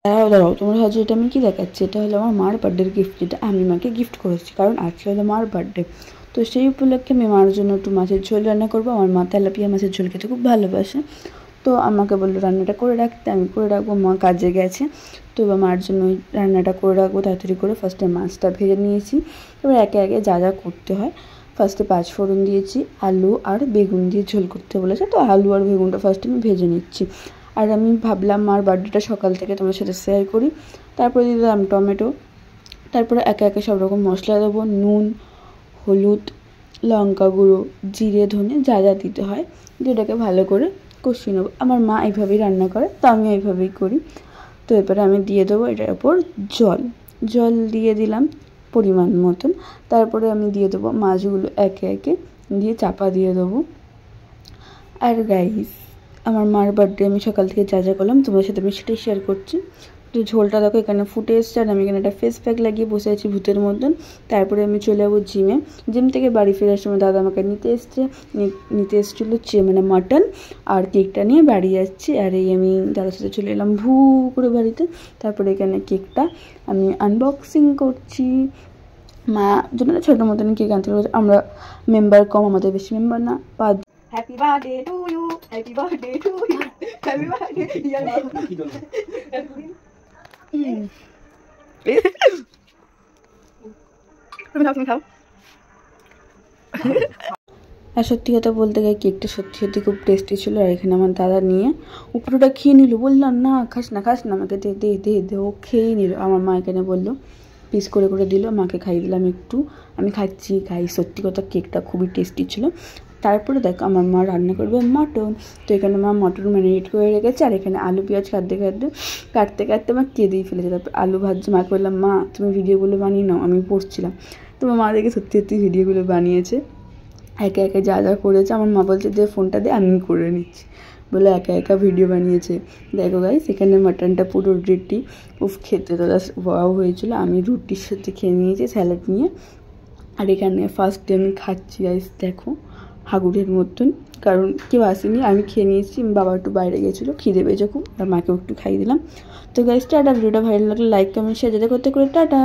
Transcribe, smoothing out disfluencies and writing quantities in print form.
দাঁড়াও দাঁড়াও, তোমরা ভাবছো এটা আমি কি দেখাচ্ছি, এটা হলো আমার মার বার্থডের গিফট, যেটা আমি মাকে গিফট করেছি, কারণ আজকে হলো মার বার্থডে। তো সেই উপলক্ষে আমি মার জন্য একটু মাছের ঝোল রান্না করবো। আমার মা তেলাপিয়া মাছের ঝোল খেতে খুব ভালোবাসে, তো আমাকে বললো রান্নাটা করে রাখতে, আমি করে রাখবো। মা কাজে গেছে, তো এবার মার জন্য ওই রান্নাটা করে রাখবো তাড়াতাড়ি করে। ফার্স্টে মাছটা ভেজে নিয়েছি, এবার একে একে যা যা করতে হয়। ফার্স্টে 5 ফোড়ন দিয়েছি, আলু আর বেগুন দিয়ে ঝোল করতে বলেছে, তো আলু আর বেগুনটা ফার্স্টে আমি ভেজে নিচ্ছি। আর আমি ভাবলাম মার বার্থডেটা সকাল থেকে তোমাদের সাথে শেয়ার করি। তারপরে দিয়ে দিলাম টমেটো, তারপরে একে একে সব রকম মশলা দেবো, নুন, হলুদ, লঙ্কা গুঁড়ো, জিরে, ধনে যা যা দিতে হয়, যেটাকে ভালো করে কষিয়ে নেবো। আমার মা এইভাবেই রান্না করে, তো আমি এইভাবেই করি। তো এবারে আমি দিয়ে দেবো এটার ওপর জল দিয়ে দিলাম পরিমাণ মতন। তারপরে আমি দিয়ে দেবো মাছগুলো একে একে দিয়ে চাপা দিয়ে দেবো। আর গাইস, আমার মার বার্থডে আমি সকাল থেকে যা যা করলাম তোমাদের সাথে আমি সেটাই শেয়ার করছি। তো ঝোলটা দেখো এখানে ফুটে এসছে, আর আমি এখানে একটা ফেস প্যাক লাগিয়ে বসে আছি ভূতের মতন। তারপরে আমি চলে যাবো জিম থেকে বাড়ি ফেরার সময় দাদা আমাকে নিতে এসেছিলো মানে মাটন আর কেকটা নিয়ে বাড়ি যাচ্ছি। আর এই আমি দাদার সাথে চলে এলাম ভু করে বাড়িতে। তারপরে এখানে কেকটা আমি আনবক্সিং করছি। মা জন্য ছোটো মতন কেক আনতে হবে, আমরা মেম্বার কম, আমাদের বেশি মেম্বার না, 5। Happy birthday to you, happy birthday to you, happy birthday dear মা। তুমি খাও। আর সত্যি কথা বলতে গেলে কেকটা সত্যি সত্যি খুব টেস্টি ছিল। আর এখানে আমার দাদা নিয়ে উপরোটা খেয়ে নিল, বললাম না খাস না আমাকে দে দে দে দে, ও খেয়েই নিল। আমার মা এখানে বললো পিস করে করে দিল, মাকে খাইয়ে দিলাম একটু, আমি খাই। সত্যি কথা কেকটা খুবই টেস্টি ছিল। তারপরে দেখো আমার মা রান্না করবে মটন, তো এখানে মা মটন ম্যারিনেট করে রেখেছে। আর এখানে আলু পেঁয়াজ কাটতে আমার কেঁদেই ফেলেছে। তারপর আলু ভাজছে, মাকে বললাম মা তুমি ভিডিওগুলো বানিয়ে নাও, আমি পড়ছিলাম। তো মা দেখে সত্যি সত্যি ভিডিওগুলো বানিয়েছে, একে একে যা যা করেছে। আমার মা বলছে যে ফোনটা দিয়ে আমি করে নিচ্ছি বলে একা একা ভিডিও বানিয়েছে। দেখো গাইস এখানে মাটনটা পুরো রেডি, খেতে তো ওয়াও হয়েছিল। আমি রুটির সাথে খেয়ে নিয়েছি স্যালাড নিয়ে। আর এখানে ফার্স্টে আমি খাচ্ছি গাইস, দেখো হাগুরের মতন, কারণ কেউ আসেনি, আমি খেয়ে নিয়েছি। বাবা একটু বাইরে গেছিলো, খিদে পেয়েছে খুব, আর মাকেও একটু খাইয়ে দিলাম। তো গাইস টাটা, ভিডিওটা ভালো লাগলে লাইক কমেন্ট শেয়ার করতে করে টাটা।